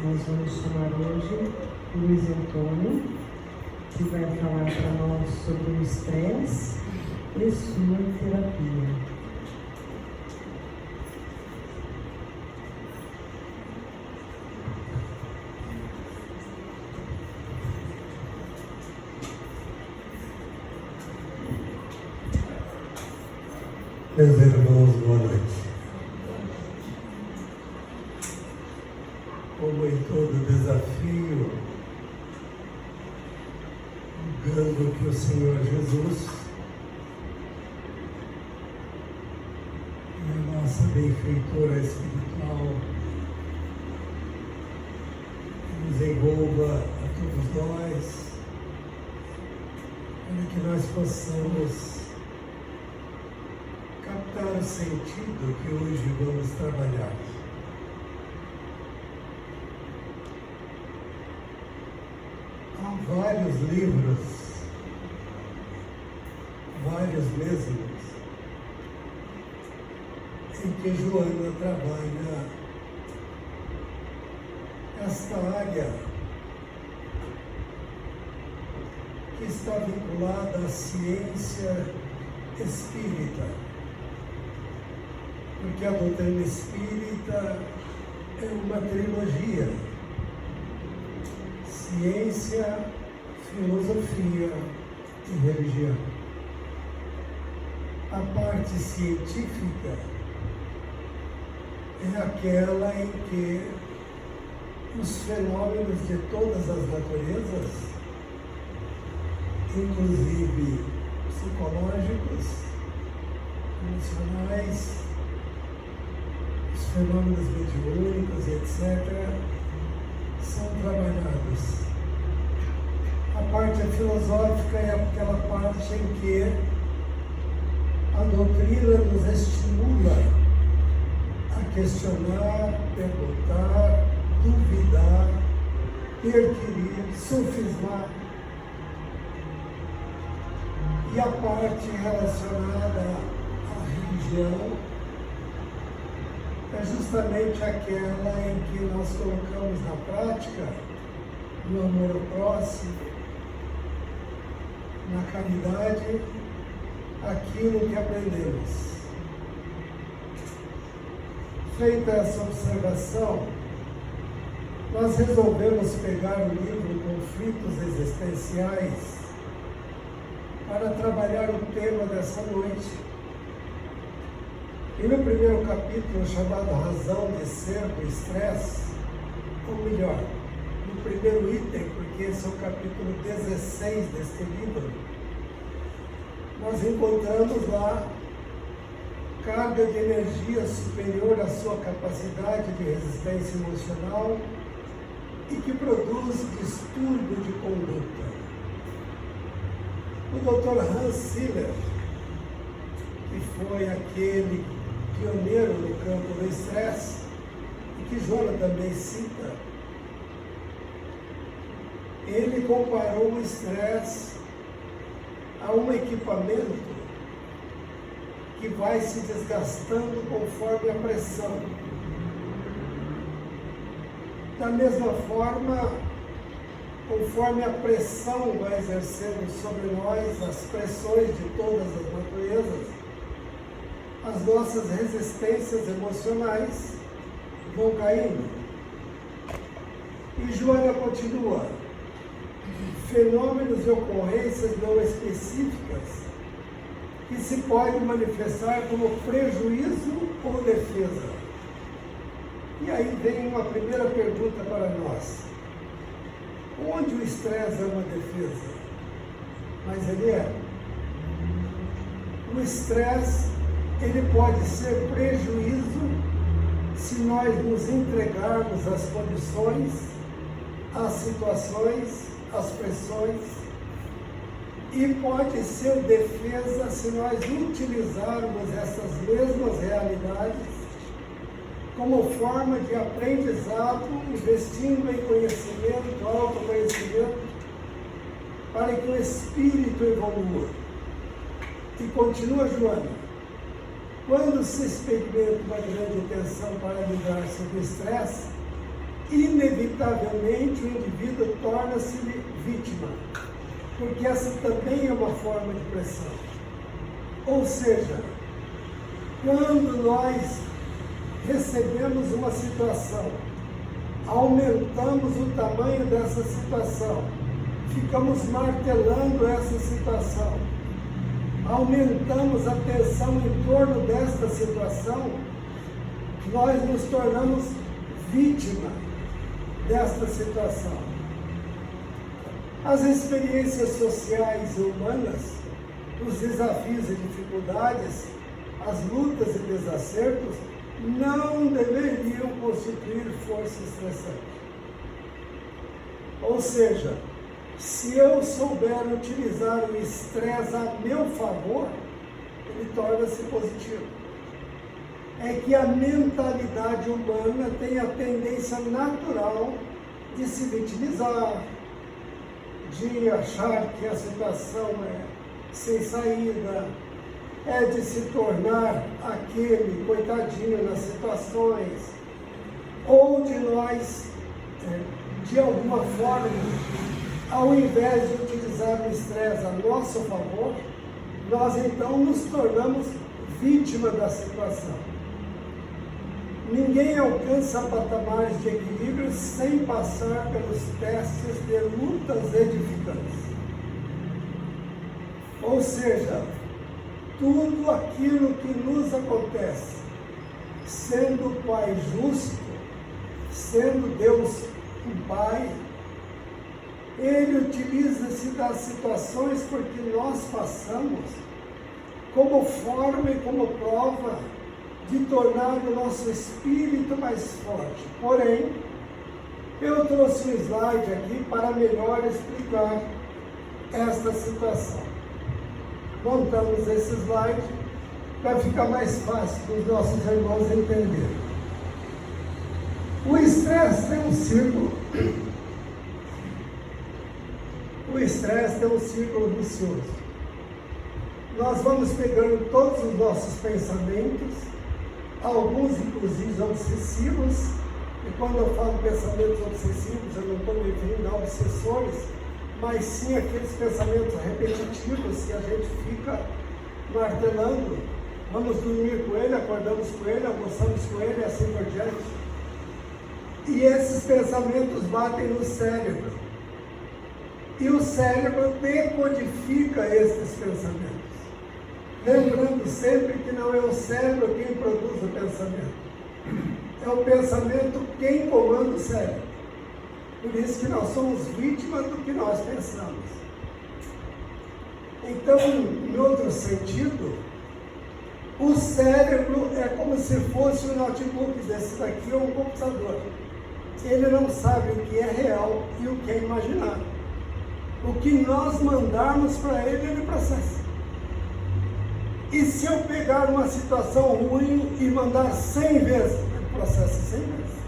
Nós vamos chamar hoje o Luiz Antônio, que vai falar para nós sobre o estresse e sua terapia. Meus irmãos, boa noite. Como em todo desafio, julgando que o Senhor Jesus e a nossa benfeitora espiritual nos envolva a todos nós, para que nós possamos captar o sentido que hoje vamos trabalhar. Há vários livros, vários mesmos, em que Joana trabalha esta área que está vinculada à ciência espírita. Porque a doutrina espírita é uma trilogia: ciência, filosofia e religião. A parte científica é aquela em que os fenômenos de todas as naturezas, inclusive psicológicos, emocionais, os fenômenos mediúnicos, etc., são trabalhados. A parte filosófica é aquela parte em que a doutrina nos estimula a questionar, perguntar, duvidar, perquirir, sofismar. E a parte relacionada à religião é justamente aquela em que nós colocamos na prática, no amor ao próximo, na caridade, aquilo que aprendemos. Feita essa observação, nós resolvemos pegar o livro Conflitos Existenciais para trabalhar o tema dessa noite. E no primeiro capítulo, chamado Razão de Ser do Estresse, ou melhor, no primeiro item, porque esse é o capítulo 16 deste livro, nós encontramos lá carga de energia superior à sua capacidade de resistência emocional e que produz distúrbio de conduta. O Dr. Hans Siller, que foi aquele pioneiro no campo do estresse, e que Joana também cita, ele comparou o estresse a um equipamento que vai se desgastando conforme a pressão. Da mesma forma, conforme a pressão vai exercendo sobre nós, as pressões de todas as naturezas, as nossas resistências emocionais vão caindo. E Joana continua: fenômenos e ocorrências não específicas que se podem manifestar como prejuízo ou defesa. E aí vem uma primeira pergunta para nós: onde o estresse é uma defesa? Mas ele é. O estresse, ele pode ser prejuízo se nós nos entregarmos às condições, às situações, às pressões, e pode ser defesa se nós utilizarmos essas mesmas realidades como forma de aprendizado, investindo em conhecimento, autoconhecimento, para que o espírito evolua. E continua Joana: quando se experimenta uma grande tensão para livrar-se do estresse, inevitavelmente o indivíduo torna-se vítima, porque essa também é uma forma de pressão. Ou seja, quando nós recebemos uma situação, aumentamos o tamanho dessa situação, ficamos martelando essa situação, aumentamos a tensão em torno desta situação, nós nos tornamos vítima desta situação. As experiências sociais e humanas, os desafios e dificuldades, as lutas e desacertos, não deveriam constituir força estressante. Ou seja, se eu souber utilizar o estresse a meu favor, ele torna-se positivo. É que a mentalidade humana tem a tendência natural de se vitimizar, de achar que a situação é sem saída, é de se tornar aquele coitadinho nas situações, ou de nós, de alguma forma, ao invés de utilizar o estresse a nosso favor, nós então nos tornamos vítima da situação. Ninguém alcança patamares de equilíbrio sem passar pelos testes de lutas edificantes. Ou seja, tudo aquilo que nos acontece, sendo o Pai justo, sendo Deus o Pai, Ele utiliza-se das situações por que nós passamos como forma e como prova de tornar o nosso espírito mais forte. Porém, eu trouxe um slide aqui para melhor explicar esta situação. Montamos esse slide para ficar mais fácil para os nossos irmãos entenderem. O estresse tem um círculo. O estresse tem um círculo vicioso. Nós vamos pegando todos os nossos pensamentos, alguns inclusive obsessivos, e quando eu falo pensamentos obsessivos, eu não estou me referindo a obsessores, mas sim aqueles pensamentos repetitivos que a gente fica martelando. Vamos dormir com ele, acordamos com ele, almoçamos com ele e assim por diante. E esses pensamentos batem no cérebro. E o cérebro decodifica esses pensamentos. Lembrando sempre que não é o cérebro quem produz o pensamento. É o pensamento quem comanda o cérebro. Por isso que nós somos vítimas do que nós pensamos. Então, em outro sentido, o cérebro é como se fosse um notebook, desse daqui ou um computador. Ele não sabe o que é real e o que é imaginário. O que nós mandarmos para ele, ele processa. E se eu pegar uma situação ruim e mandar 100 vezes, ele processa 100 vezes.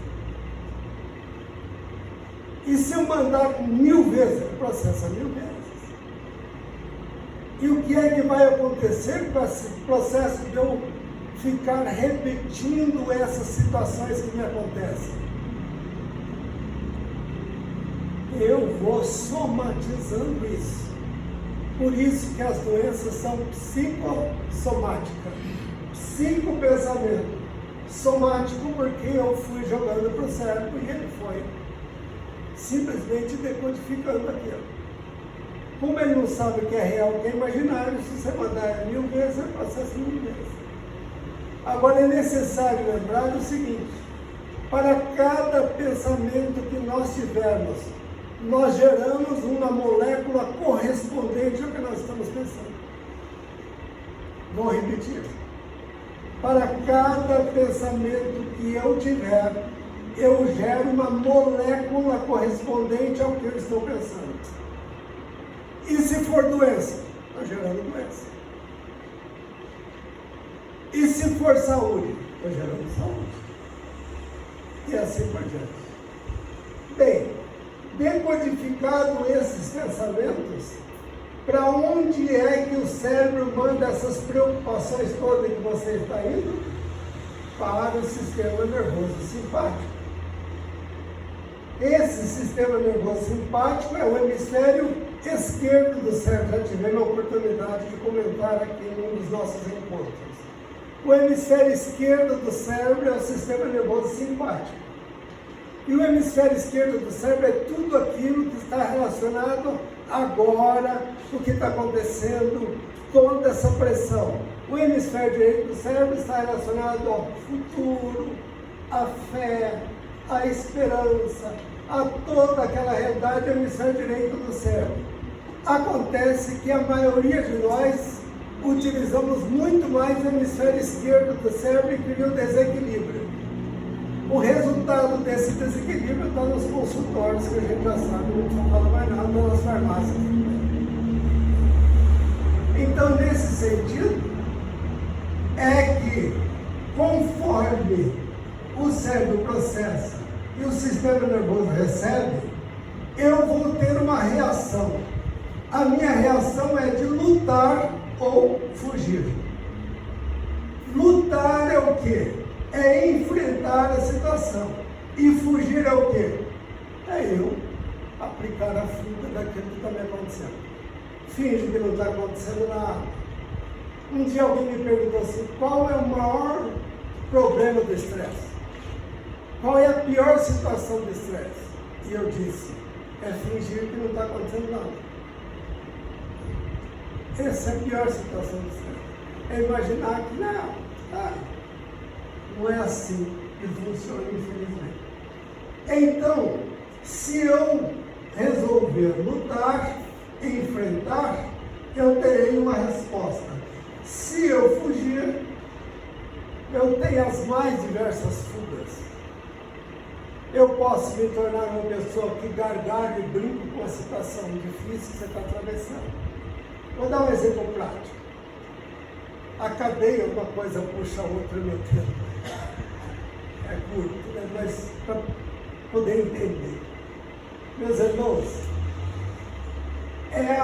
E se eu mandar 1000 vezes, ele processa 1000 vezes. E o que é que vai acontecer com esse processo de eu ficar repetindo essas situações que me acontecem? Eu vou somatizando isso. Por isso que as doenças são psicossomáticas. Psicopensamento. Somático porque eu fui jogando para o cérebro e ele foi simplesmente decodificando aquilo. Como ele não sabe o que é real, o que é imaginário, se você mandar 1000 vezes, ele processa 1000 vezes. Agora é necessário lembrar o seguinte: para cada pensamento que nós tivermos, nós geramos uma molécula correspondente ao que nós estamos pensando. Vou repetir. Para cada pensamento que eu tiver, eu gero uma molécula correspondente ao que eu estou pensando. E se for doença? Estou gerando doença. E se for saúde? Estou gerando saúde. E assim por diante. Bem, decodificado esses pensamentos, para onde é que o cérebro manda essas preocupações todas que você está indo? Para o sistema nervoso simpático. Esse sistema nervoso simpático é o hemisfério esquerdo do cérebro. Já tivemos a oportunidade de comentar aqui em um dos nossos encontros. O hemisfério esquerdo do cérebro é o sistema nervoso simpático. E o hemisfério esquerdo do cérebro é tudo aquilo que está relacionado agora, o que está acontecendo, toda essa pressão. O hemisfério direito do cérebro está relacionado ao futuro, à fé, à esperança, a toda aquela realidade do hemisfério direito do cérebro. Acontece que a maioria de nós utilizamos muito mais o hemisfério esquerdo do cérebro e cria um desequilíbrio. O resultado desse desequilíbrio está nos consultórios, que a gente já sabe, não precisa falar mais nada, nas farmácias. Então, nesse sentido, é que conforme o cérebro processa e o sistema nervoso recebe, eu vou ter uma reação. A minha reação é de lutar ou fugir. Lutar é o quê? É enfrentar a situação. E fugir é o quê? É eu aplicar a fuga daquilo que está me acontecendo. Finge que não está acontecendo nada. Um dia alguém me perguntou assim, qual é o maior problema do estresse? Qual é a pior situação do estresse? E eu disse, é fingir que não está acontecendo nada. Essa é a pior situação do estresse. É imaginar que não é assim que funciona, infelizmente. Então, se eu resolver lutar, enfrentar, eu terei uma resposta. Se eu fugir, eu tenho as mais diversas fugas. Eu posso me tornar uma pessoa que gargalha e brinca com a situação difícil que você está atravessando. Vou dar um exemplo prático. A cadeia, uma coisa puxa a outra no tempo. É curto, né? Mas para poder entender. Meus irmãos, é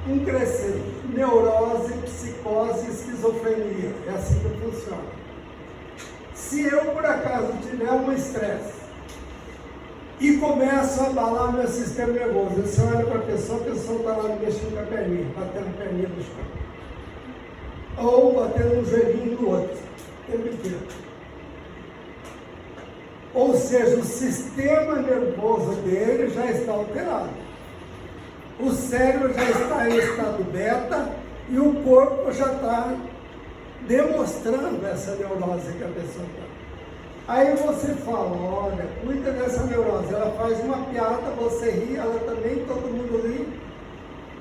um crescendo. Neurose, psicose, esquizofrenia. É assim que funciona. Se eu, por acaso, tiver um estresse e começo a abalar meu sistema nervoso, você olha para a pessoa está lá mexendo com a perninha, batendo a perninha no chão. Ou batendo um joelhinho no outro, o tempo inteiro. Ou seja, o sistema nervoso dele já está alterado. O cérebro já está em estado beta e o corpo já está demonstrando essa neurose que a pessoa está. Aí você fala, olha, cuida dessa neurose, ela faz uma piada, você ri, ela também, todo mundo ri.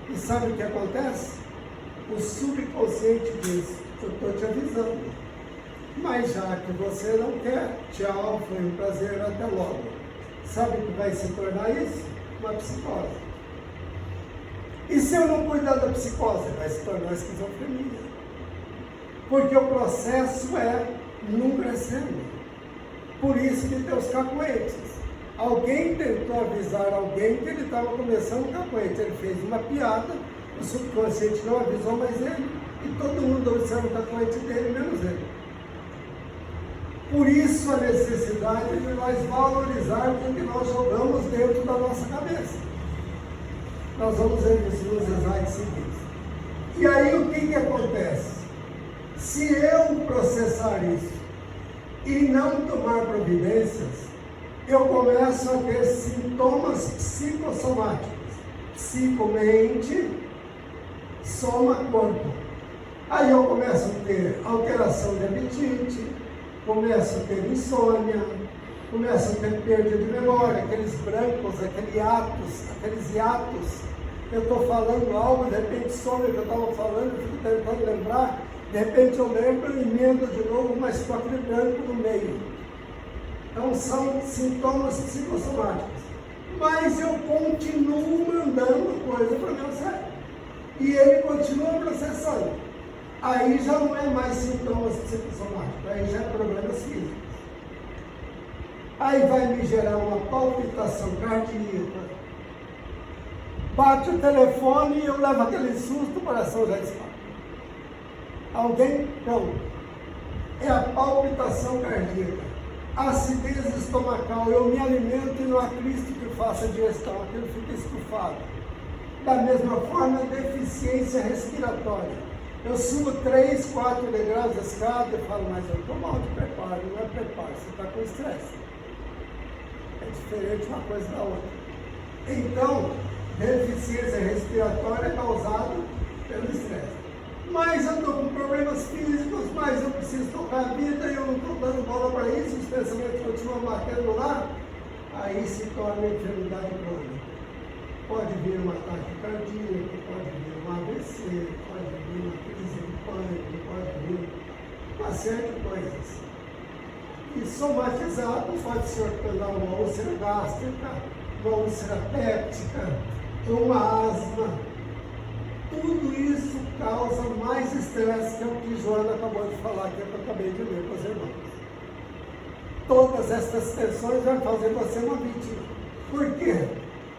E sabe o que acontece? O subconsciente diz, eu estou te avisando. Mas já que você não quer, tchau, foi um prazer, até logo. Sabe o que vai se tornar isso? Uma psicose. E se eu não cuidar da psicose? Vai se tornar esquizofrenia. Porque o processo é não crescendo. Por isso que tem os cacoetes. Alguém tentou avisar alguém que ele estava começando o cacoete. Ele fez uma piada, o subconsciente não avisou mais ele, e todo mundo observa o cacoete dele, menos ele. Por isso a necessidade de nós valorizarmos o que nós jogamos dentro da nossa cabeça. Nós vamos ver isso nos slides seguintes. E aí o que acontece? Se eu processar isso e não tomar providências, eu começo a ter sintomas psicossomáticos. Psico-mente, soma-corpo. Aí eu começo a ter alteração de apetite, começo a ter insônia, começo a ter perda de memória, aqueles brancos, aqueles hiatos. Eu estou falando algo, de repente some o que eu estava falando, eu fico tentando lembrar, de repente eu lembro e emendo de novo, mas com aquele branco no meio. Então são sintomas psicossomáticos. Mas eu continuo mandando coisa para o meu cérebro. E ele continua processando. Aí já não é mais sintomas psicossomáticos, aí já é problemas físicos. Aí vai me gerar uma palpitação cardíaca. Bate o telefone e eu levo aquele susto, o coração já dispara. Alguém? Não. É a palpitação cardíaca. Acidez estomacal, eu me alimento e não há Cristo que faça digestão, aquilo fica estufado. Da mesma forma, deficiência respiratória. Eu subo 3, 4 degraus da escada e falo, mas eu estou mal de preparo, não é preparo, você está com estresse. É diferente uma coisa da outra. Então, deficiência respiratória é causada pelo estresse. Mas eu estou com problemas físicos, mas eu preciso tocar a vida e eu não estou dando bola para isso, os pensamentos continuam batendo lá, aí se torna enfermidade crônica. Pode vir um ataque cardíaco, pode vir um AVC, pode vir uma crise de pânico, pode vir uma série de coisas. E somatizado pode se tornar uma úlcera gástrica, uma úlcera péptica, uma asma. Tudo isso causa mais estresse, que é o que Joana acabou de falar, que eu acabei de ler com os irmãos. Todas essas tensões vão fazer você uma vítima. Por quê?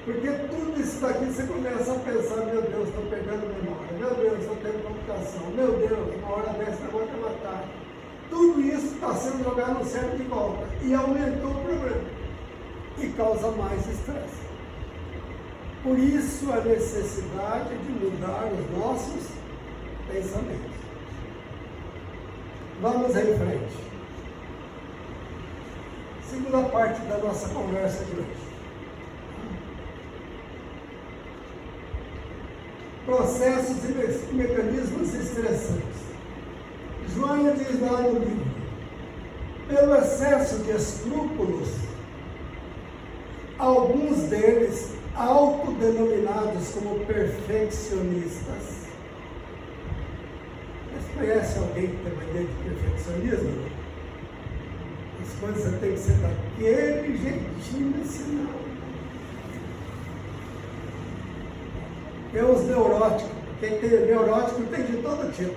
Porque tudo isso daqui você começa a pensar, meu Deus, estou perdendo memória, meu Deus, estou tendo complicação, meu Deus, uma hora dessa eu vou te matar. Tudo isso está sendo jogado no cérebro de volta e aumentou o problema e causa mais estresse. Por isso a necessidade de mudar os nossos pensamentos. Vamos em frente. Segunda parte da nossa conversa de hoje. Processos e mecanismos estressantes. Joana diz lá no livro, pelo excesso de escrúpulos, alguns deles autodenominados como perfeccionistas. Você conhece alguém que tem uma ideia de perfeccionismo? As coisas têm que ser daquele jeitinho, senão. Tem os neuróticos. Quem tem neurótico tem de todo tipo.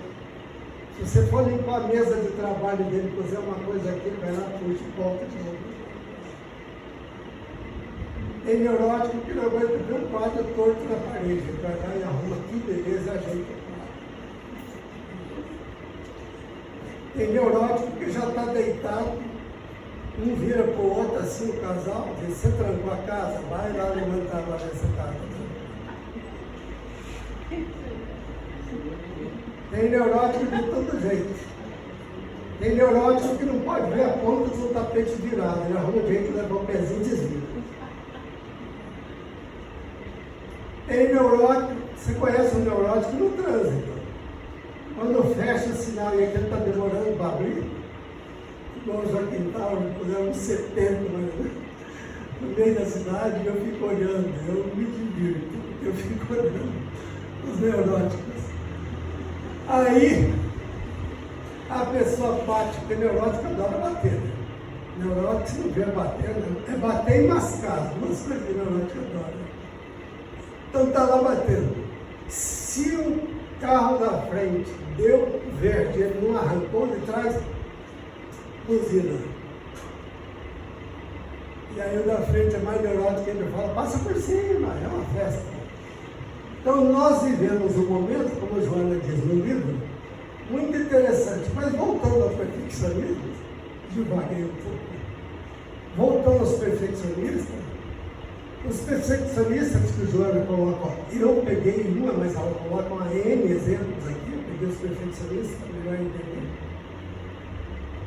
Se você for limpar a mesa de trabalho dele, fazer uma coisa aqui, vai lá, puxa e volta de novo. Tem neurótico que não aguenta ver um quadro torto na parede. Vai lá e arruma, que beleza, ajeita o quadro. Tem neurótico que já está deitado, um vira para o outro assim, o casal, diz, você trancou a casa, vai lá levantar lá nessa casa. Tem neurótico de todo jeito. Tem neurótico que não pode ver a ponta do tapete virado, ele arruma o jeito de levar o pezinho e desvia. Tem neurótico, você conhece um neurótico no trânsito. Quando fecha o sinal e aquele está demorando para abrir, igual o Joaquim Tauro, puseram uns 70 no meio da cidade, eu fico olhando, eu me divirto, eu fico olhando os neuróticos. Aí, a pessoa bate, porque neurótico adora bater. Neurótico, se não vier bater, não. É bater e mascar, duas coisas que neurótico adora. Então está lá batendo. Se o carro da frente deu verde, ele não arrancou de trás, buzina. E aí o da frente é mais neurótico, ele fala, passa por cima, é uma festa. Então nós vivemos um momento, como a Joana diz no livro, muito interessante. Mas voltando ao perfeccionismo, devaguei um pouco. Voltando aos perfeccionistas, os perfeccionistas que o Joana coloca, eu peguei uma, mas ela coloca uma N exemplos aqui, eu peguei os perfeccionistas para melhor entender.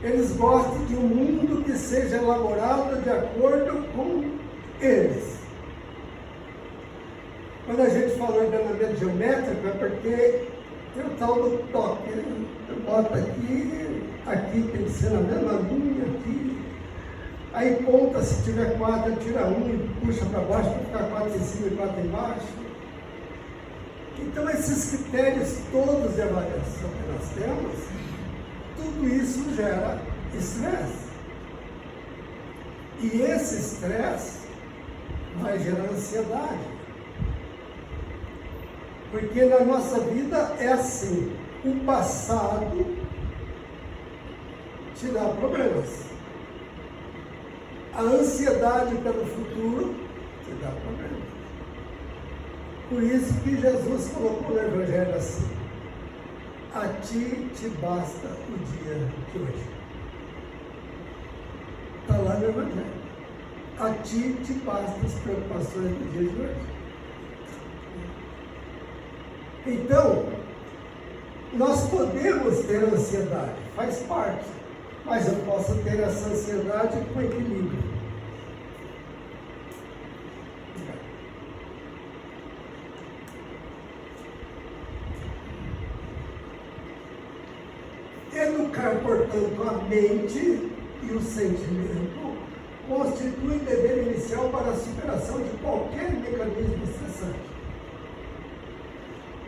Eles gostam de um mundo que seja elaborado de acordo com eles. Quando a gente falou em ordenamento geométrico, é porque tem o tal do toque. Eu boto aqui tem que ser na mesma linha, aqui. Aí conta, se tiver 4, tira um e puxa para baixo para ficar 4 em cima e 4 embaixo. Então esses critérios todos de avaliação que nós temos, tudo isso gera estresse. E esse estresse vai gerar ansiedade. Porque na nossa vida é assim, o passado te dá problemas. A ansiedade pelo futuro te dá problemas. Por isso que Jesus colocou no Evangelho assim, a ti te basta o dia de hoje. está lá no Evangelho. A ti te bastam as preocupações do dia de hoje. Então, nós podemos ter ansiedade, faz parte, mas eu posso ter essa ansiedade com equilíbrio. Educar, portanto, a mente e o sentimento constitui dever inicial para a superação de qualquer mecanismo estressante.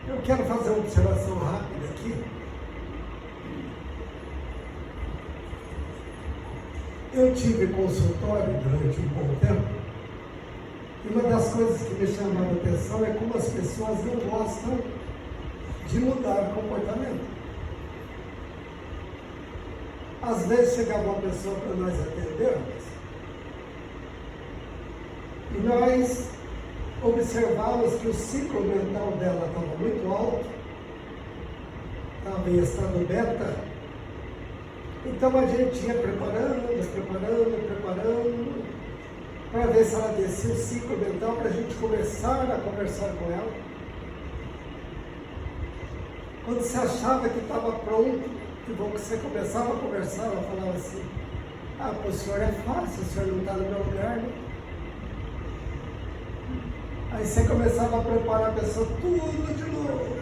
Eu quero fazer uma observação rápida aqui. Eu tive consultório durante um bom tempo, e uma das coisas que me chamava a atenção é como as pessoas não gostam de mudar o comportamento. Às vezes chegava uma pessoa para nós atendermos, e nós observávamos que o ciclo mental dela estava muito alto, estava em estado beta, então a gente ia preparando, para ver se ela descia o ciclo mental, para a gente começar a conversar com ela. Quando você achava que estava pronto, que bom que você começava a conversar, ela falava assim: ah, para o senhor é fácil, o senhor não está no meu lugar, né? Aí você começava a preparar a pessoa tudo de novo.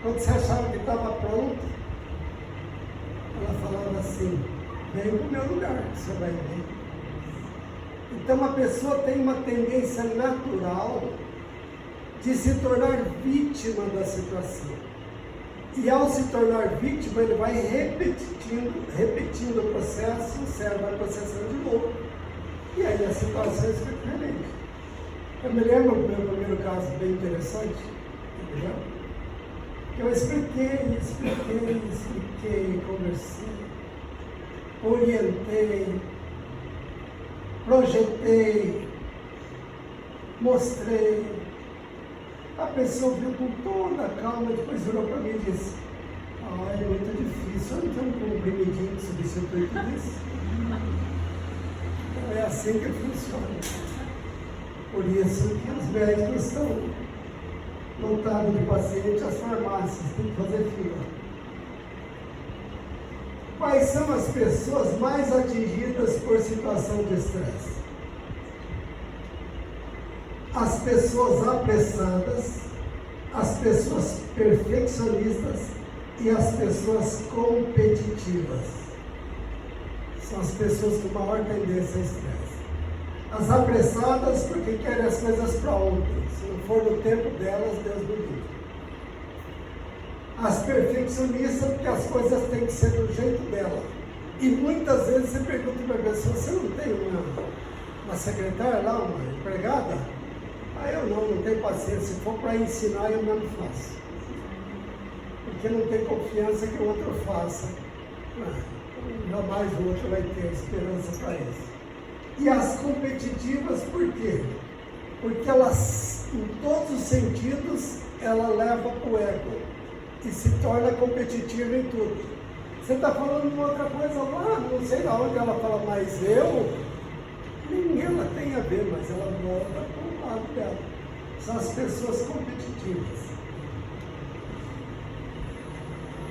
Quando você achava que estava pronto, ela falava assim: vem para o meu lugar, você vai ver. Então a pessoa tem uma tendência natural de se tornar vítima da situação. E ao se tornar vítima, ele vai repetindo o processo, o cérebro vai processando de novo. E aí as situações ficam diferentes. Eu me lembro do meu primeiro caso bem interessante, entendeu? Eu expliquei, conversei, orientei, projetei, mostrei. A pessoa viu com toda a calma, depois virou para mim e disse: ah, é muito difícil, eu não tenho um comprimidinho que substitui tudo isso. Então é assim que funciona. Por isso que os médicos estão lotados de pacientes, as farmácias, tem que fazer fila. Quais são as pessoas mais atingidas por situação de estresse? As pessoas apressadas, as pessoas perfeccionistas e as pessoas competitivas. São as pessoas com maior tendência a estresse. As apressadas porque querem as coisas para ontem. Se não for no tempo delas, Deus me livre. As perfeccionistas porque as coisas têm que ser do jeito dela. E muitas vezes você pergunta para a pessoa: você não tem uma secretária lá, uma empregada? Ah, eu não tenho paciência. Se for para ensinar, eu mesmo faço. Porque não tem confiança que o outro faça. Jamais o outro vai ter esperança para isso. E as competitivas, por quê? Porque elas, em todos os sentidos, ela leva para o ego e se torna competitiva em tudo. Você está falando de outra coisa lá, não sei lá onde ela fala, mas nem ela tem a ver, mas ela volta para o lado dela. São as pessoas competitivas.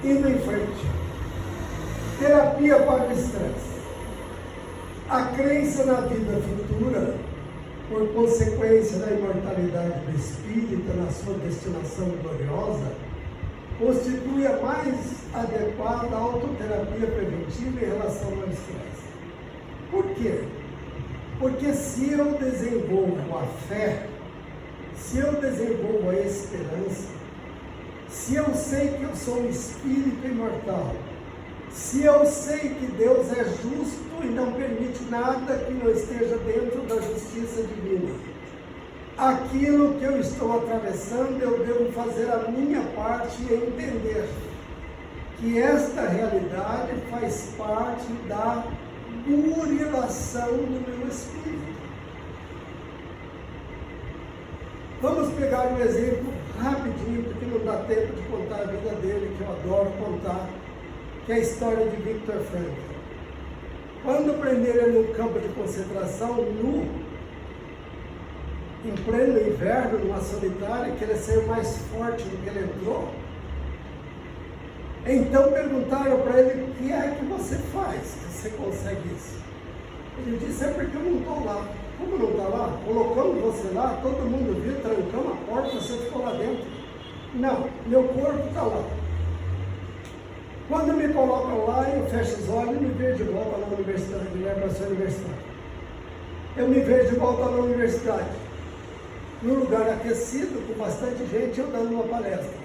Indo em frente. Terapia para o estresse. A crença na vida futura, por consequência da imortalidade do espírito na sua destinação gloriosa, constitui a mais adequada autoterapia preventiva em relação ao estresse. Por quê? Porque se eu desenvolvo a fé, se eu desenvolvo a esperança, se eu sei que eu sou um espírito imortal, se eu sei que Deus é justo e não permite nada que não esteja dentro da justiça divina, aquilo que eu estou atravessando, eu devo fazer a minha parte e entender que esta realidade faz parte da burilação do meu espírito. Vamos pegar um exemplo rapidinho, porque não dá tempo de contar a vida dele, que eu adoro contar, que é a história de Viktor Frankl. Quando prenderam ele no campo de concentração, nu, em pleno inverno, numa solitária, que ele saiu mais forte do que ele entrou, então perguntaram para ele: o que é que você faz, que você consegue isso? Ele disse: é porque eu não estou lá. Como não está lá? Colocamos você lá, todo mundo viu, trancamos a porta, você ficou lá dentro. Não, meu corpo está lá. Quando me colocam lá, eu fecho os olhos e me vejo de volta na universidade, me levo para a sua universidade. Eu me vejo de volta na universidade, num lugar aquecido, com bastante gente, eu dando uma palestra.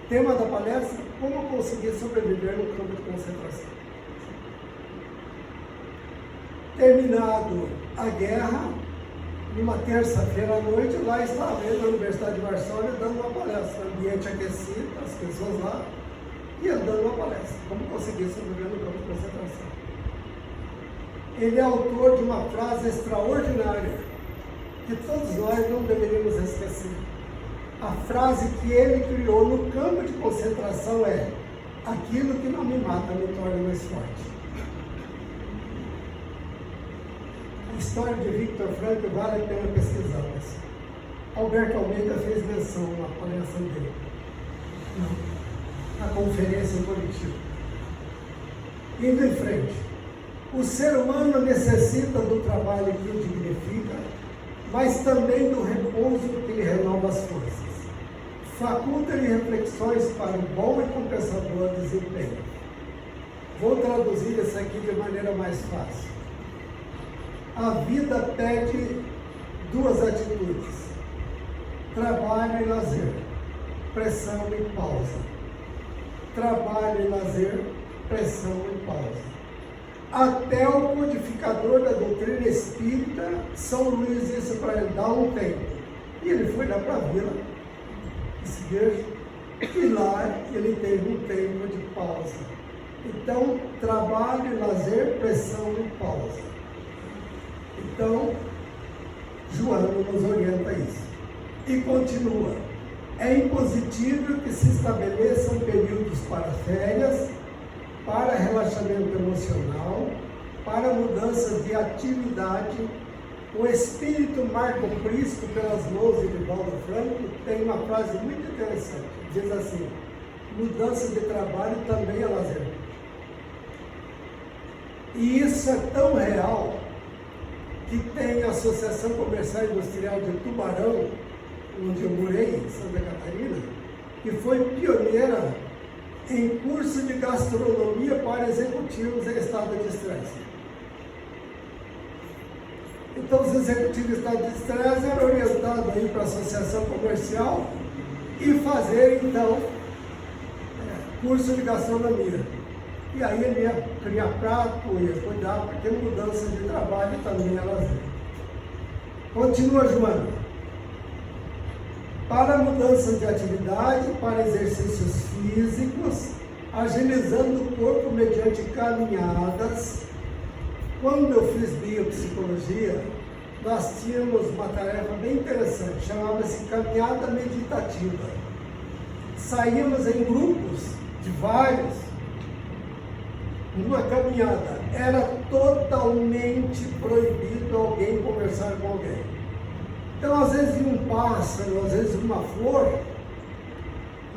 Tema da palestra: como conseguir sobreviver no campo de concentração. Terminado a guerra, numa terça-feira à noite, lá estava ele na Universidade de Varsóvia dando uma palestra, ambiente aquecido, as pessoas lá, e ele dando uma palestra, como conseguir sobreviver no campo de concentração. Ele é autor de uma frase extraordinária, que todos nós não deveríamos esquecer. A frase que ele criou no campo de concentração é: aquilo que não me mata me torna mais forte. A história de Viktor Frankl vale a pena pesquisar. Alberto Almeida fez menção na palestra dele, na conferência coletiva. Indo em frente, o ser humano necessita do trabalho que o dignifica, mas também do repouso que lhe renova as forças. Faculta-lhe reflexões para um bom e compensador desempenho. Vou traduzir isso aqui de maneira mais fácil. A vida pede duas atitudes: trabalho e lazer, pressão e pausa. Trabalho e lazer, pressão e pausa. Até o codificador da doutrina espírita, São Luís, disse para ele: dá um tempo. E ele foi lá para a vila, veja, e lá ele teve um tempo de pausa. Então, trabalho, lazer, pressão e pausa. Então, Joana nos orienta isso. E continua: é impositivo que se estabeleçam períodos para férias, para relaxamento emocional, para mudanças de atividade. O espírito Marco Prisco, pelas mãos de Divaldo Franco, tem uma frase muito interessante. Diz assim: mudança de trabalho também é lazer. E isso é tão real que tem a Associação Comercial e Industrial de Tubarão, onde eu morei, em Santa Catarina, que foi pioneira em curso de gastronomia para executivos em estado de estresse. Então, os executivos em estado de estresse eram orientados a ir para a associação comercial e fazer, então, curso de gastronomia. E aí ele ia criar prato, ia cuidar, porque mudança de trabalho também é lazer. Continua, Joana. Para mudança de atividade, para exercícios físicos, agilizando o corpo mediante caminhadas. Quando eu fiz biopsicologia, nós tínhamos uma tarefa bem interessante, chamava-se caminhada meditativa. Saímos em grupos de vários, numa caminhada. Era totalmente proibido alguém conversar com alguém. Então, às vezes, um pássaro, às vezes, uma flor,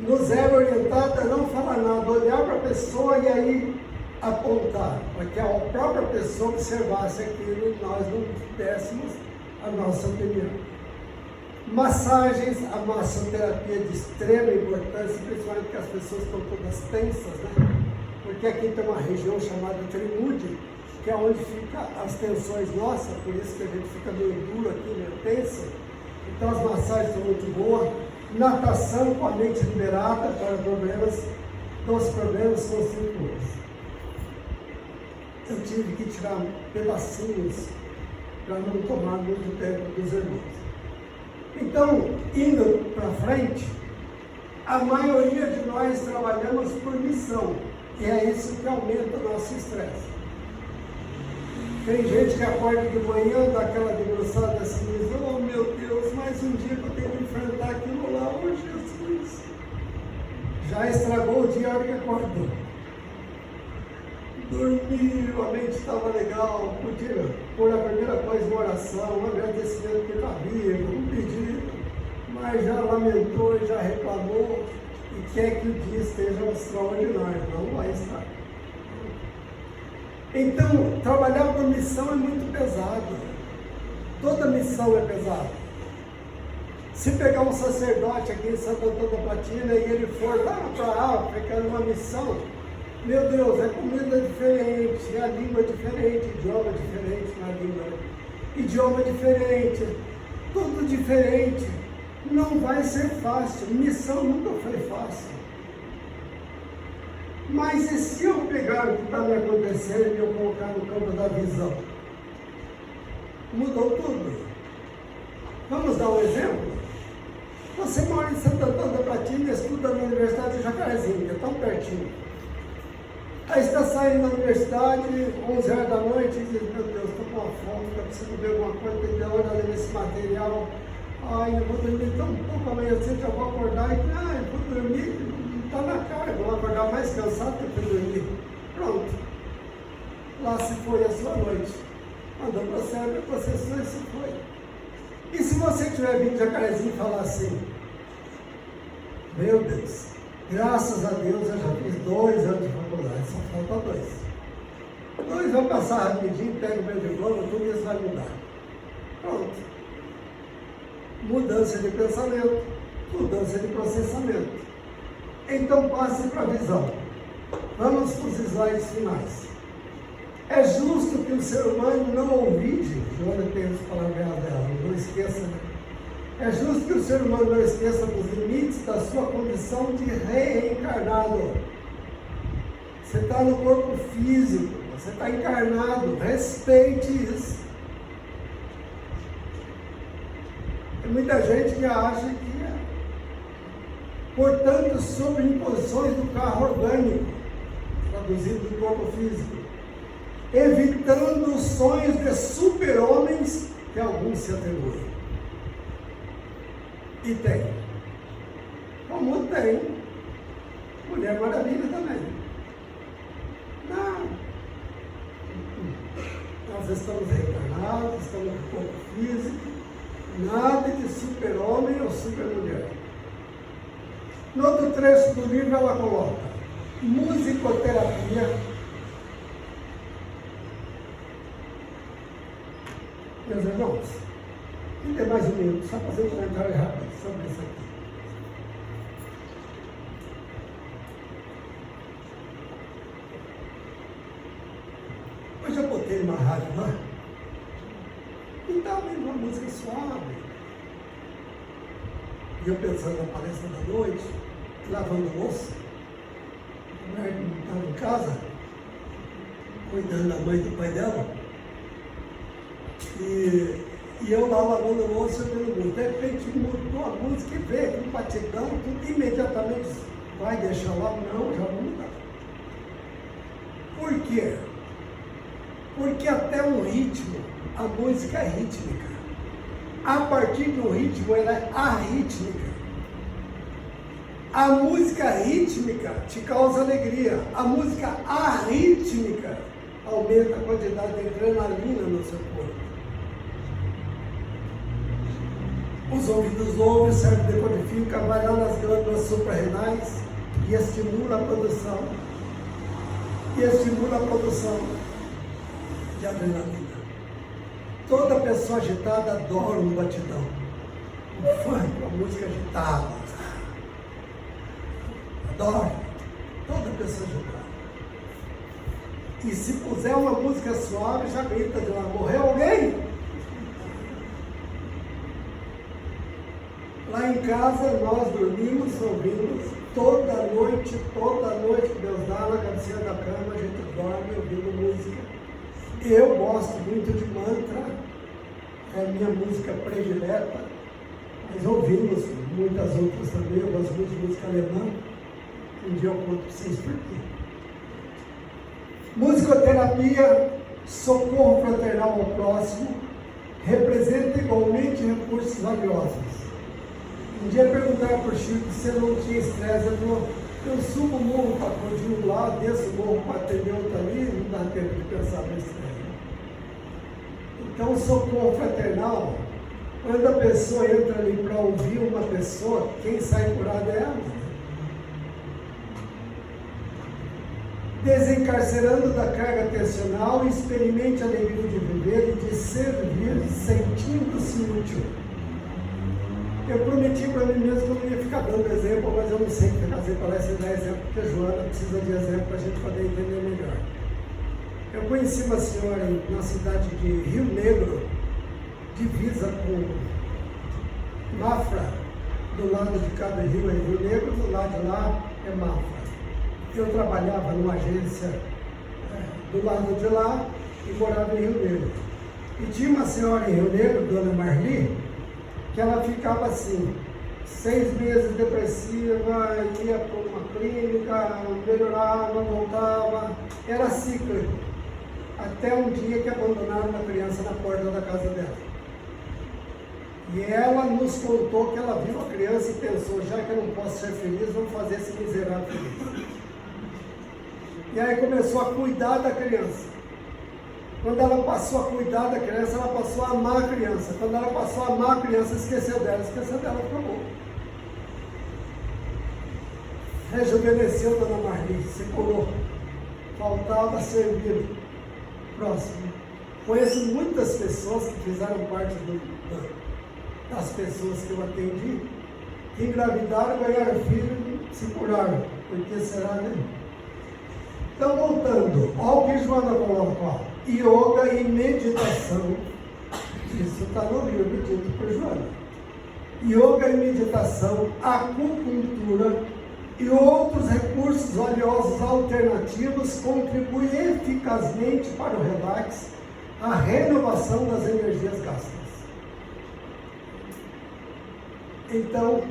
nos era orientado a não falar nada, olhar para a pessoa e aí apontar, para que a própria pessoa observasse aquilo e nós não dessemos a nossa opinião. Massagens, a massoterapia de extrema importância, principalmente porque as pessoas estão todas tensas, né? Porque aqui tem uma região chamada trimúdio, que é onde ficam as tensões nossas, por isso que a gente fica meio duro aqui, meio tenso. Então as massagens são muito boas. Natação com a mente liberada para problemas constitutivos. Eu tive que tirar pedacinhos para não tomar muito tempo dos irmãos. Então, indo para frente, a maioria de nós trabalhamos por missão, e é isso que aumenta o nosso estresse. Tem gente que acorda de manhã, dá aquela debruçada assim, diz: oh meu Deus, mais um dia que eu tenho que enfrentar aquilo lá, oh Jesus. Já estragou o dia que acordou. dormiu, a mente estava legal, podia pôr a primeira coisa uma oração, um agradecimento que está vivo, um pedido, mas já lamentou, já reclamou e quer que o dia esteja extraordinário, não vai estar. Então, trabalhar por missão é muito pesado. Toda missão é pesada. Se pegar um sacerdote aqui em Santo Antônio da Platina e ele for lá para a África numa missão, meu Deus, é comida diferente, é a língua diferente, idioma diferente na língua, idioma diferente, tudo diferente. Não vai ser fácil. Missão nunca foi fácil. Mas e se eu pegar o que está me acontecendo e eu colocar no campo da visão? Mudou tudo. Vamos dar um exemplo? Você mora em Santo Antônio da Platina e estuda na Universidade de Jacarezinho, que é tão pertinho. Aí está saindo da universidade, 11 horas da noite, e diz, meu Deus, estou com uma fome, estou precisando ver alguma coisa, tem que dar uma olhada nesse material. Ai, eu vou dormir tão pouco amanhã cedo, já vou acordar e, eu vou dormir, está na cara, vou acordar mais cansado que eu dormir. Pronto. Lá se foi a sua noite. Mandou para o cérebro, processou e se foi. E se você tiver vindo de Jacarezinho e falar assim, meu Deus, graças a Deus eu já fiz 2 anos de faculdade, só falta 2. 2 vão passar rapidinho, pega o meu diploma, tudo isso vai mudar. Pronto. Mudança de pensamento, mudança de processamento. Então passe para a visão. Vamos para os slides finais. É justo que o ser humano não ouvide, Joana tem as palavras dela, não esqueça, né? É justo que o ser humano não esqueça dos limites da sua condição de reencarnado. Você está no corpo físico, você está encarnado, respeite isso. Tem muita gente que acha que é. Portanto, sobreimposições do carro orgânico, traduzido do corpo físico, evitando os sonhos de super-homens que alguns se atribuem. E tem. Como tem. Mulher Maravilha também. Não. Nós estamos reencarnados, estamos no corpo físico. Nada de super-homem ou super-mulher. No outro trecho do livro ela coloca musicoterapia. Meus irmãos, e tem mais um minuto, só fazer um comentário rápido sobre isso aqui. Hoje eu botei uma rádio lá e estava ouvindo uma música suave. E eu pensando na palestra da noite, lavando louça, a mulher estava em casa, cuidando da mãe e do pai dela. E eu lá lavando louça, eu pergunto, de repente mudou a música e veio aqui um batidão, tudo imediatamente vai deixar lá? Não, já vou mudar. Por quê? Porque até um ritmo, a música é rítmica. A partir do ritmo, ela é arrítmica. A música rítmica te causa alegria. A música arrítmica aumenta a quantidade de adrenalina no seu corpo. Os ouvidos ouvem, o cérebro decodifica, vai lá nas glândulas suprarrenais e estimula a produção. De adrenalina. Toda pessoa agitada adora um batidão. Um funk, uma música agitada. Adoro. Toda pessoa agitada. E se puser uma música suave, já grita de lá, morreu alguém? Lá em casa, nós dormimos, ouvimos toda noite que Deus dá na cabeceira da cama, a gente dorme ouvindo música. Eu gosto muito de mantra, é a minha música predileta, mas ouvimos muitas outras também. Eu gosto muito de música alemã. Um dia eu conto para vocês por quê. Musicoterapia, socorro fraternal ao próximo, representa igualmente recursos valiosos. Um dia perguntaram para o Chico se ele não tinha estresse. Ele falou, Eu subo o morro para acudir um lá, desço o morro para atender outro ali, não dá tempo de pensar no estresse. Então, o socorro fraternal, quando a pessoa entra ali para ouvir uma pessoa, quem sai curado é ela. Desencarcerando da carga tensional, experimente a alegria de viver e de servir, sentindo-se útil. Eu prometi para mim mesmo que eu não ia ficar dando exemplo, mas eu não sei fazer palestra e dar exemplo, porque a Joana precisa de exemplo para a gente poder entender melhor. Eu conheci uma senhora na cidade de Rio Negro, divisa com Mafra, do lado de cada rio é Rio Negro, do lado de lá é Mafra. Eu trabalhava numa agência do lado de lá e morava em Rio Negro. E tinha uma senhora em Rio Negro, Dona Marli, que ela ficava assim, 6 meses depressiva, ia para uma clínica, melhorava, voltava, era cíclico. Até um dia que abandonaram uma criança na porta da casa dela. E ela nos contou que ela viu a criança e pensou, já que eu não posso ser feliz, vamos fazer esse miserável feliz. E aí começou a cuidar da criança. Quando ela passou a cuidar da criança, ela passou a amar a criança. Quando ela passou a amar a criança, esqueceu dela, acabou. Rejuvenesceu Dona Marli, se curou. Faltava servir. Próximo. Conheço muitas pessoas que fizeram parte das pessoas que eu atendi, que engravidaram, ganharam filho e se curaram. Por que será, né? Então, voltando, olha o que Joana coloca, yoga e meditação. Isso está no livro dito por Joana. Yoga e meditação, acupuntura e outros recursos valiosos alternativos contribuem eficazmente para o relax, a renovação das energias gastas. Então,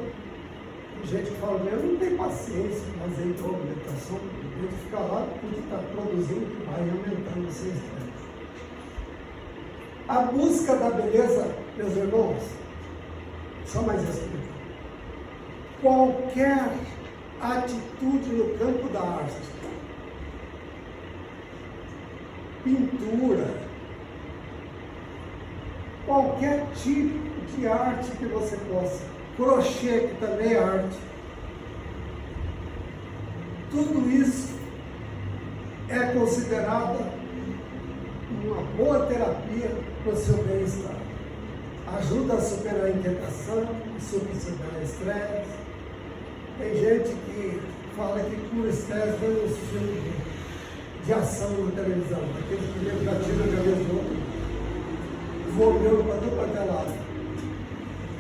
gente que fala, eu não tenho paciência para fazer yoga, meditação, a gente fica lá, tudo está produzindo, vai aumentando o seu estresse. A busca da beleza, meus irmãos, só mais explicar. Qualquer atitude no campo da arte, pintura, qualquer tipo de arte que você possa, crochê, que também é arte, tudo isso é considerada uma boa terapia para o seu bem-estar. Ajuda a superar a inquietação, a superar o estresse. Tem gente que fala que cura estresse vendo os filmes de ação na televisão, aqueles que já tiram a cabeça do outro, voltando para tudo quanto é lado.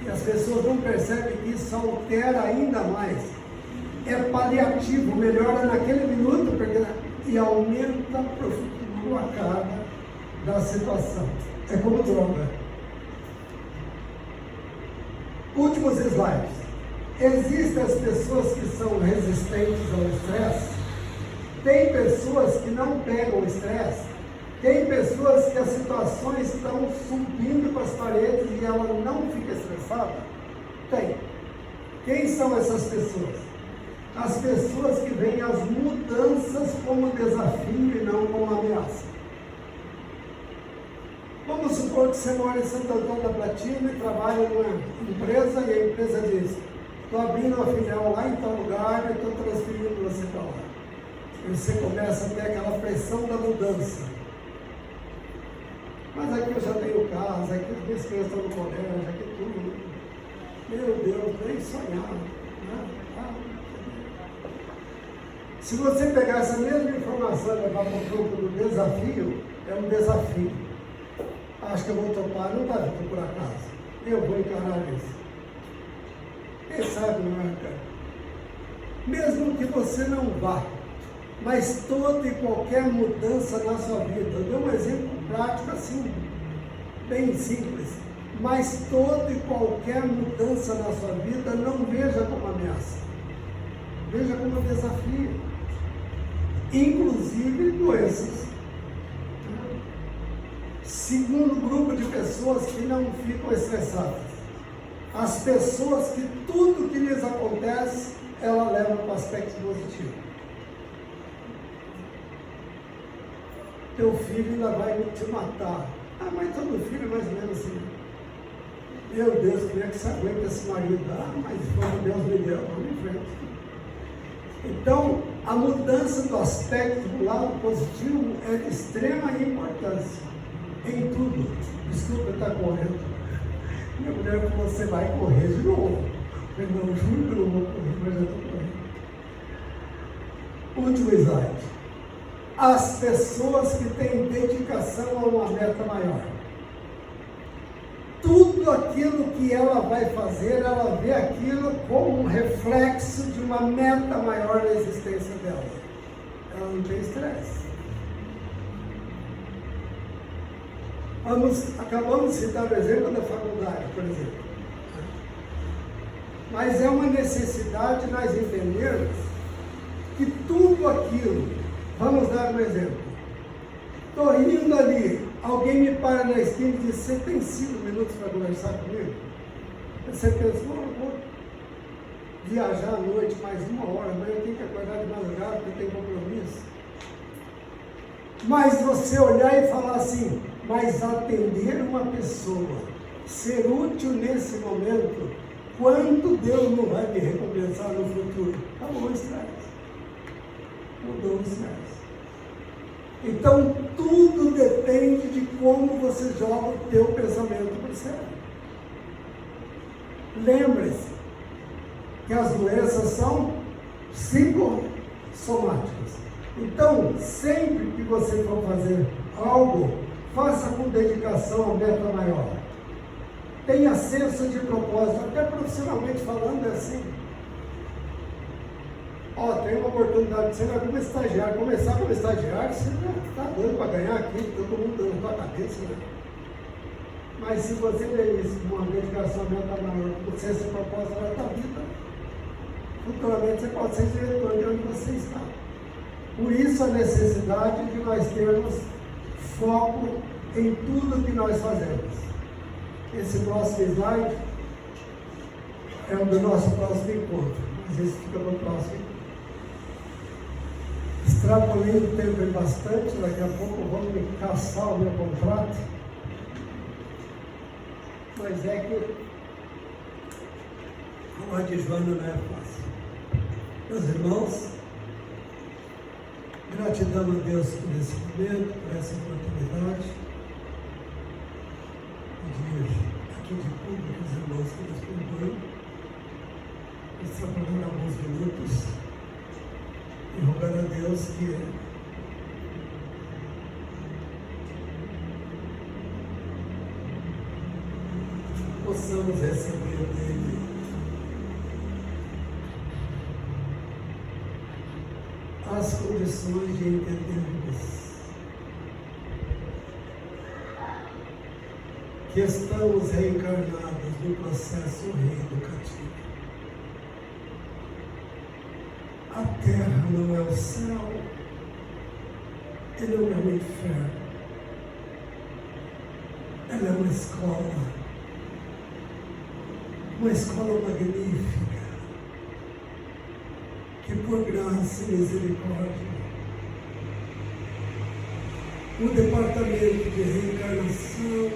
E as pessoas não percebem que isso altera ainda mais. É paliativo, melhora naquele minuto e aumenta para o futuro a carga da situação. É como droga. Últimos slides. Existem as pessoas que são resistentes ao estresse. Tem pessoas que não pegam o estresse. Tem pessoas que as situações estão subindo para as paredes e ela não fica estressada. Tem. Quem são essas pessoas? As pessoas que veem as mudanças como desafio e não como ameaça. Vamos supor que você mora em Santo Antônio da Platina e trabalha numa empresa e a empresa diz, estou abrindo uma filial lá em tal lugar e estou transferindo você para lá. E você começa a ter aquela pressão da mudança. Mas aqui eu já tenho casa, aqui as minhas crianças estão no colégio, aqui tudo. Meu Deus, nem sonhar. Né? Se você pegar essa mesma informação e levar para o campo do desafio, é um desafio. Acho que eu vou topar, não vai por acaso. Eu vou encarar isso. Quem sabe não é, cara? Mesmo que você não vá, mas toda e qualquer mudança na sua vida, eu dou um exemplo prático assim, bem simples, mas toda e qualquer mudança na sua vida, não veja como ameaça, veja como desafio, inclusive doenças. Segundo grupo de pessoas que não ficam estressadas, as pessoas que tudo que lhes acontece ela leva para o aspecto positivo. Teu filho ainda vai te matar. Ah, mas todo filho é mais ou menos assim. Meu Deus, como é que você aguenta esse marido? Ah, mas quando Deus me deu, vamos em frente. Então, a mudança do aspecto do lado positivo é de extrema importância em tudo. Desculpa estar correndo. Minha mulher falou, você vai correr de novo. Eu não, juro que eu não vou correr, mas eu estou correndo. Último slide. As pessoas que têm dedicação a uma meta maior. Tudo aquilo que ela vai fazer, ela vê aquilo como um reflexo de uma meta maior na existência dela. Ela não tem estresse. Acabamos de citar o exemplo da faculdade, por exemplo. Mas é uma necessidade nós entendermos que tudo aquilo, vamos dar um exemplo. Estou indo ali, alguém me para na esquina e diz, você tem 5 minutos para conversar comigo? Você pensa, eu vou viajar à noite mais 1 hora, mas eu tenho que acordar de madrugada porque eu tenho compromisso. Mas você olhar e falar assim, mas atender uma pessoa, ser útil nesse momento, quanto Deus não vai me recompensar no futuro? Acabou o estresse. Mudou o estresse. Então, tudo depende de como você joga o teu pensamento para o céu. Lembre-se que as doenças são psicossomáticas. Então, sempre que você for fazer algo, faça com dedicação a meta maior. Tenha senso de propósito, até profissionalmente falando é assim. Tem uma oportunidade, você vai como estagiário, começar como estagiário, você está doido para ganhar aqui, todo mundo dando na tua cabeça, né? Mas se você der isso com uma dedicação a meta maior, você se propósito na tua vida, futuramente você pode ser diretor de onde você está. Por isso a necessidade de nós termos foco em tudo que nós fazemos. Esse próximo slide é o do nosso próximo encontro, mas esse fica no próximo encontro. Extrapolei o tempo bastante, daqui a pouco vamos me caçar o meu contrato. Mas é que falar de Joana não é fácil. Meus irmãos, gratidão a Deus por esse momento, por essa oportunidade. Pedir aqui de público os irmãos que nos perdoem. Extrapolar alguns minutos e rogar a Deus que possamos receber dele as condições de entendermos que estamos reencarnados no processo reeducativo. A terra não é o céu, ele não é o inferno, ela é uma escola magnífica, que por graça e misericórdia, o departamento de reencarnação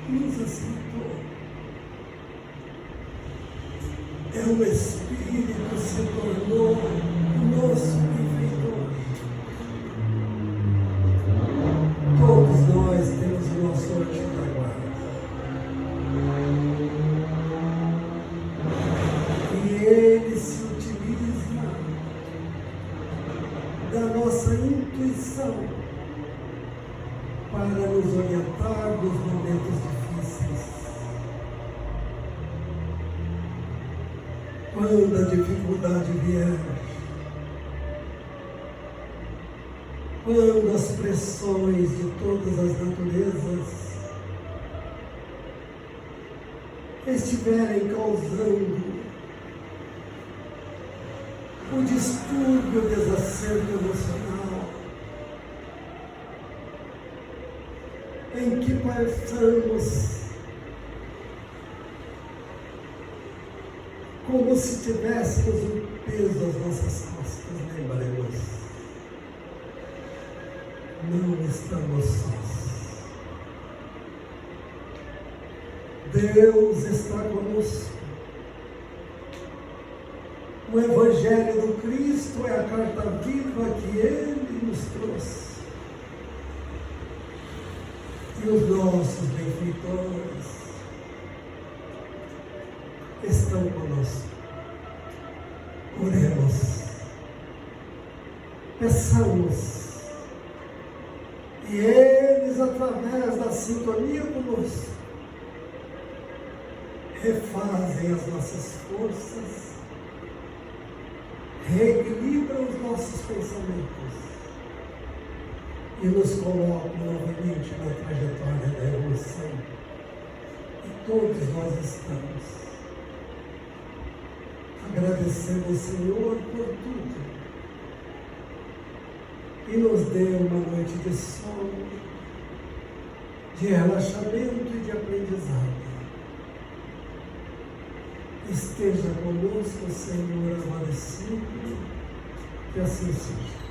nos aceitou. É o Espírito que se tornou nosso benfeitor. Todos nós temos o nosso anjo da guarda. E ele se utiliza da nossa intuição para nos orientar nos momentos difíceis. Quando a dificuldade vier, quando as pressões de todas as naturezas estiverem causando o distúrbio, o desacerto emocional, em que passamos como se tivéssemos o peso das nossas costas, lembremos, não estamos sós. Deus está conosco. O Evangelho do Cristo é a carta viva que Ele nos trouxe. E os nossos benfeitores estão conosco. Oremos, peçamos, e eles, através da sintonia conosco, refazem as nossas forças, reequilibram os nossos pensamentos e nos colocam novamente na trajetória da evolução. E todos nós estamos. Agradecemos, Senhor, por tudo. E nos dê uma noite de sono, de relaxamento e de aprendizado. Esteja conosco, Senhor amado, que assim seja.